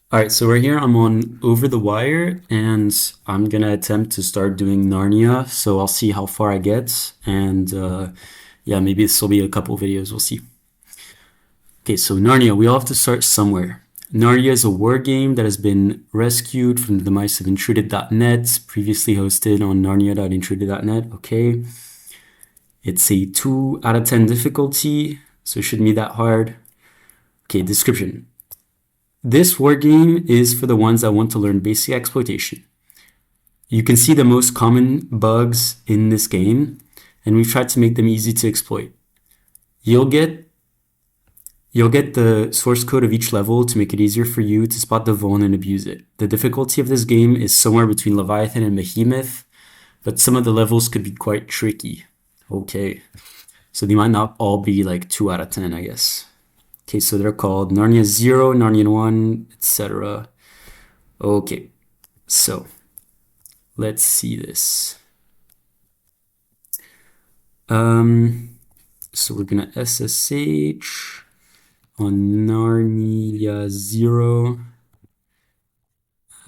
All right, so we're here. I'm on Over the Wire, and I'm gonna attempt to start doing Narnia. So I'll see how far I get, and yeah, maybe this will be a couple videos. We'll see. Okay, so Narnia. We all have to start somewhere. Narnia is a war game that has been rescued from the demise of Intruded.net, previously hosted on Narnia.intruded.net. Okay, it's a 2 out of 10 difficulty, so it shouldn't be that hard. Okay, description. This war game is for the ones that want to learn basic exploitation. You can see the most common bugs in this game, and we've tried to make them easy to exploit. You'll get the source code of each level to make it easier for you to spot the vuln and abuse it. The difficulty of this game is somewhere between Leviathan and Behemoth, but some of the levels could be quite tricky. Okay, so they might not all be like 2 out of 10, I guess. Okay, so they're called Narnia 0, Narnia 1, etc. Okay, so let's see this. So we're gonna SSH on Narnia 0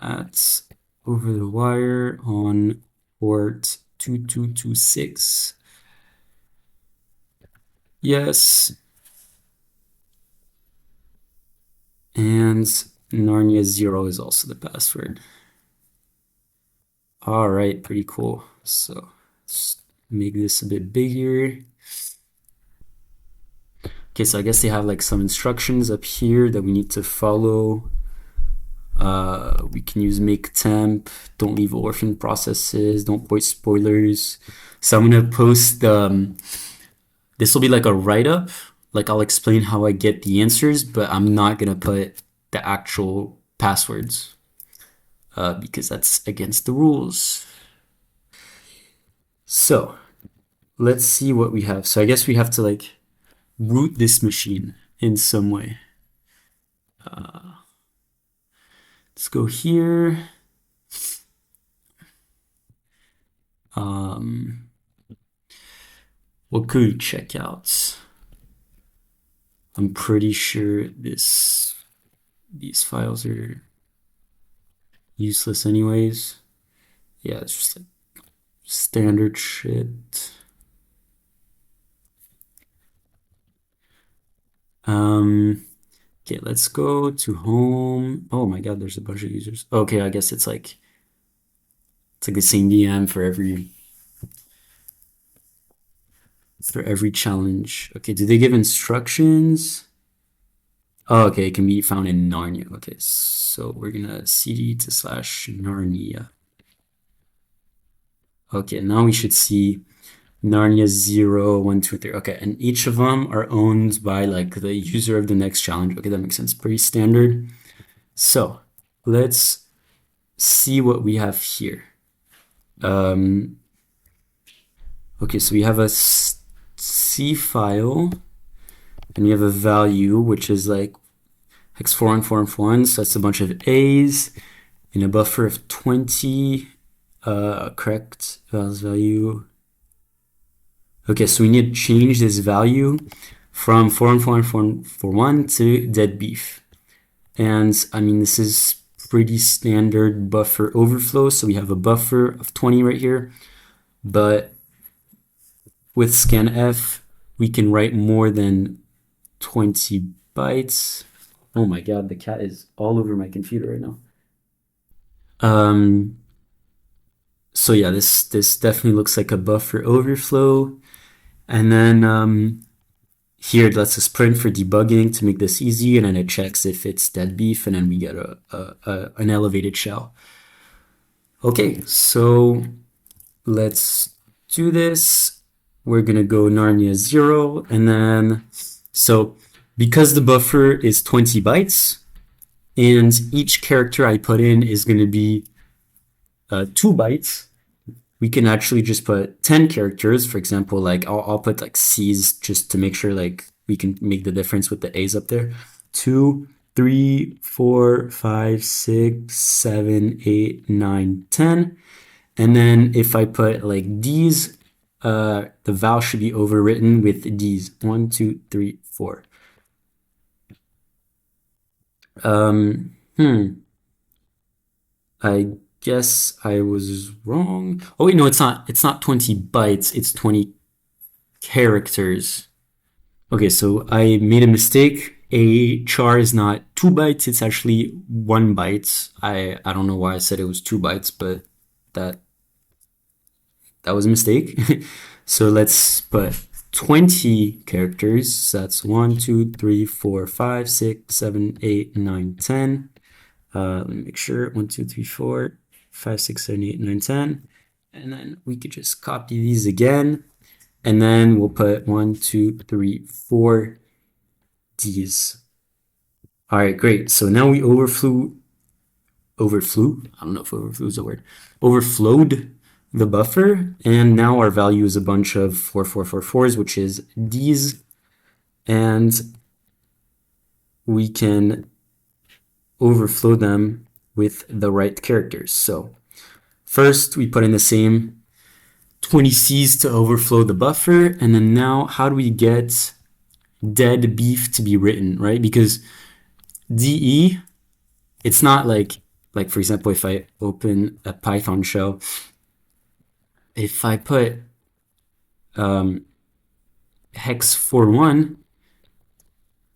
at Over the Wire on port 2226. Yes. And Narnia 0 is also the password. All right, pretty cool. So let's make this a bit bigger. Okay, so I guess they have like some instructions up here that we need to follow. We can use make temp, don't leave orphan processes, don't post spoilers. So I'm gonna post this will be like a write-up. Like I'll explain how I get the answers, but I'm not gonna put the actual passwords because that's against the rules. So let's see what we have. So I guess we have to like root this machine in some way. Let's go here. What could we check out? I'm pretty sure these files are useless anyways. Yeah, it's just like standard shit. Okay, let's go to home. Oh my god, there's a bunch of users. Okay, I guess it's like the same DM for every challenge. Okay, do they give instructions? Oh, okay, it can be found in Narnia. Okay, so we're gonna cd to /Narnia. Okay, now we should see Narnia 0, 1, 2, 3. Okay, and each of them are owned by like the user of the next challenge. Okay, that makes sense. Pretty standard. So let's see what we have here. Okay, so we have a C file, and we have a value, which is like x4 and 4 and 1. So that's a bunch of A's in a buffer of 20. Correct value. Okay, so we need to change this value from 4 and 4 and 4 and 4 1 to dead beef. And I mean, this is pretty standard buffer overflow. So we have a buffer of 20 right here, but with scanf, we can write more than 20 bytes. Oh my god, the cat is all over my computer right now. So yeah, this definitely looks like a buffer overflow. And then here it lets us print for debugging to make this easy, and then it checks if it's dead beef, and then we get an elevated shell. Okay, so let's do this. We're gonna go Narnia 0, and then so because the buffer is 20 bytes, and each character I put in is gonna be 2 bytes, we can actually just put 10 characters. For example, like I'll put like C's just to make sure like we can make the difference with the A's up there. 2, 3, 4, 5, 6, 7, 8, 9, 10. And then if I put like D's, the vowel should be overwritten with D's. 1, 2, 3, 4. Hmm. I guess I was wrong. Oh wait, no, it's not. It's not 20 bytes. It's 20 characters. Okay, so I made a mistake. A char is not 2 bytes. It's actually 1 byte. I don't know why I said it was 2 bytes, but that that was a mistake. So let's put 20 characters. So that's 1, 2, 3, 4, 5, 6, 7, 8, 9, 10. Let me make sure. 1, 2, 3, 4, 5, 6, 7, 8, 9, 10. And then we could just copy these again. And then we'll put 1, 2, 3, 4 Ds. All right, great. So now we overflew. I don't know if overflew is a word. Overflowed the buffer. And now our value is a bunch of 4444s, which is Ds. And we can overflow them with the right characters. So first, we put in the same 20 Cs to overflow the buffer. And then now, how do we get dead beef to be written, right? Because DE, it's not like for example, if I open a Python shell, if I put hex 41,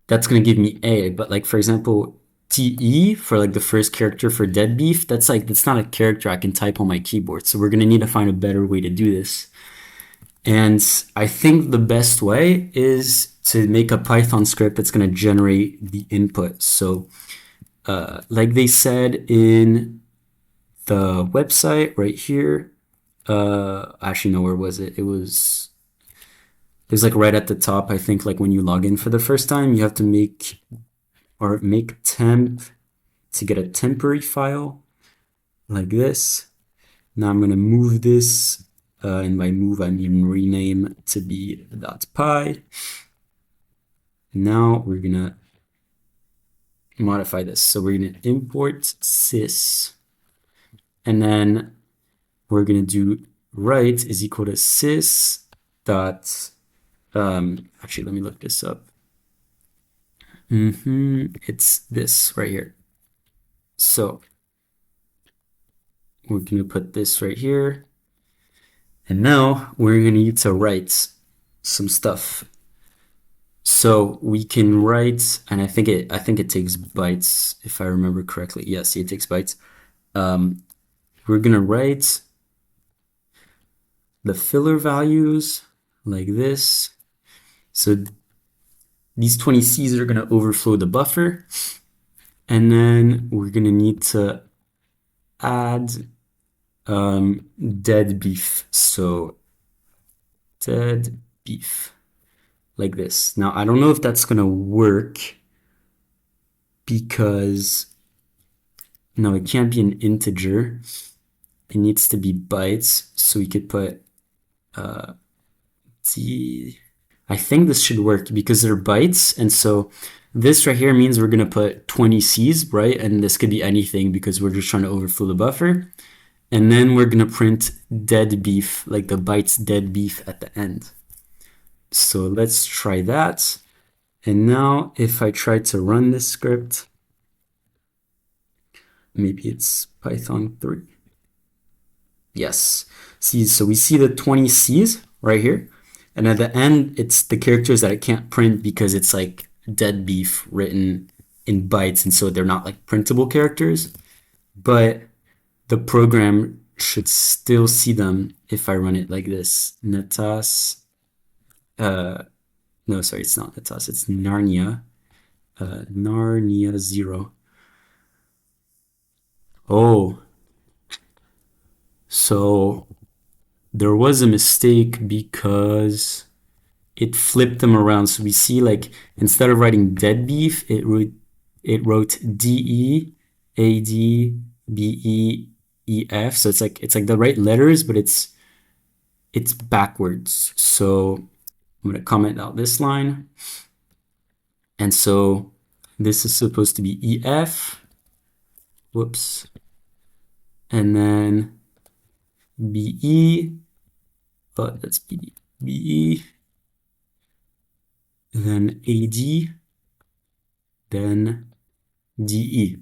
that's going to give me A. But like, for example, TE for like the first character for dead beef, that's not a character I can type on my keyboard. So we're going to need to find a better way to do this. And I think the best way is to make a Python script that's going to generate the input. So like they said in the website right here, actually no, where was it? It was like right at the top. I think like when you log in for the first time, you have to make temp to get a temporary file like this. Now I'm going to move this, and by move I mean rename to be .py. Now we're going to modify this. So we're going to import sys, and then we're going to do write is equal to sys dot, actually, let me look this up. It's this right here. So we're going to put this right here. And now we're going to need to write some stuff. So we can write, and I think it takes bytes, if I remember correctly. Yes, it takes bytes. We're going to write the filler values like this. So these 20 Cs are going to overflow the buffer. And then we're going to need to add dead beef. So dead beef like this. Now, I don't know if that's going to work because no, it can't be an integer. It needs to be bytes. So we could put I think this should work because they're bytes. And so this right here means we're going to put 20 Cs, right? And this could be anything because we're just trying to overflow the buffer. And then we're going to print dead beef, like the bytes dead beef at the end. So let's try that. And now if I try to run this script, maybe it's Python 3. Yes. See, so we see the 20 Cs right here. And at the end, it's the characters that I can't print because it's like dead beef written in bytes. And so they're not like printable characters. But the program should still see them if I run it like this. Natas. No, sorry, it's not Natas. It's Narnia. Narnia 0. Oh. So there was a mistake because it flipped them around. So we see like instead of writing dead beef, it wrote D-E, A-D, B-E, E-F. So it's like the right letters, but it's backwards. So I'm going to comment out this line. And so this is supposed to be E-F. Whoops. And then B-E. But that's B-E. B-E. Then AD. Then DE.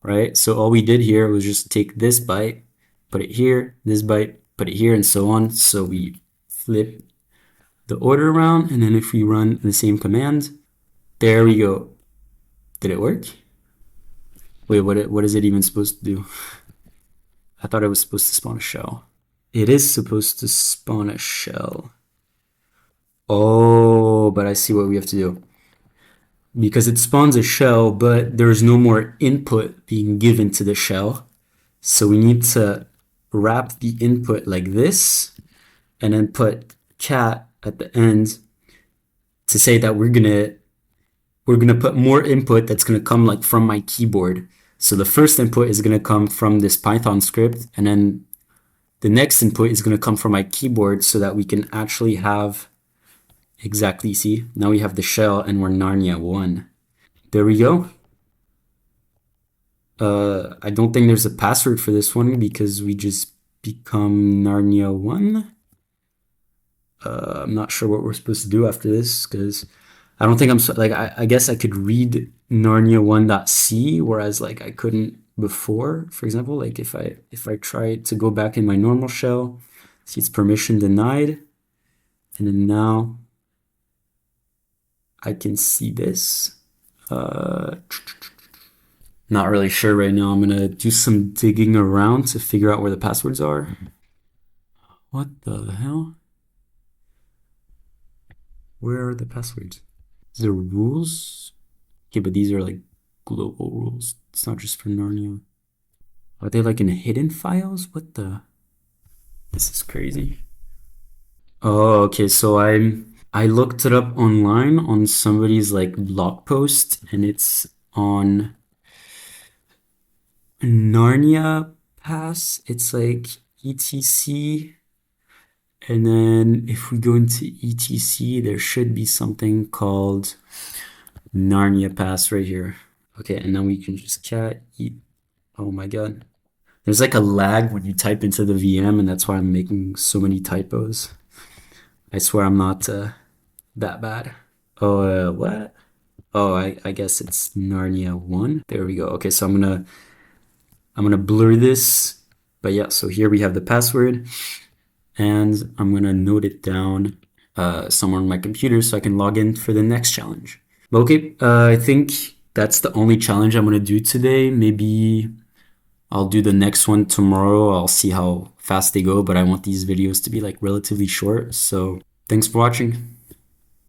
right? So all we did here was just take this byte, put it here, this byte, put it here, and so on. So we flip the order around, and then if we run the same command, there we go. Did it work? Wait, what is it even supposed to do? I thought it was supposed to spawn a shell. It is supposed to spawn a shell. Oh, but I see what we have to do. Because it spawns a shell, but there's no more input being given to the shell. So we need to wrap the input like this, and then put cat at the end to say that we're gonna put more input that's gonna come like from my keyboard. So the first input is gonna come from this Python script, and then the next input is gonna come from my keyboard so that we can actually have exactly, see, now we have the shell and we're Narnia 1. There we go. I don't think there's a password for this one because we just become Narnia 1. I'm not sure what we're supposed to do after this because I don't think I'm so, like I guess I could read Narnia 1.c, whereas like I couldn't before. For example, like if I try to go back in my normal shell, see it's permission denied, and then now I can see this. Not really sure right now. I'm gonna do some digging around to figure out where the passwords are. What the hell? Where are the passwords? Is there rules? Okay, but these are like global rules. It's not just for Narnia. Are they like in hidden files? What the? This is crazy. Oh, okay. So I looked it up online on somebody's like blog post, and it's on Narnia Pass. It's like etc. And then if we go into etc, there should be something called Narnia Pass right here. Okay, and then we can just cat eat. Oh my god. There's like a lag when you type into the VM, and that's why I'm making so many typos. I swear I'm not that bad. Oh, what? Oh, I guess it's Narnia 1. There we go. Okay, so I'm gonna blur this. But yeah, so here we have the password, and I'm gonna note it down somewhere on my computer so I can log in for the next challenge. But okay, I think that's the only challenge I'm gonna do today. Maybe I'll do the next one tomorrow. I'll see how fast they go, but I want these videos to be like relatively short. So thanks for watching.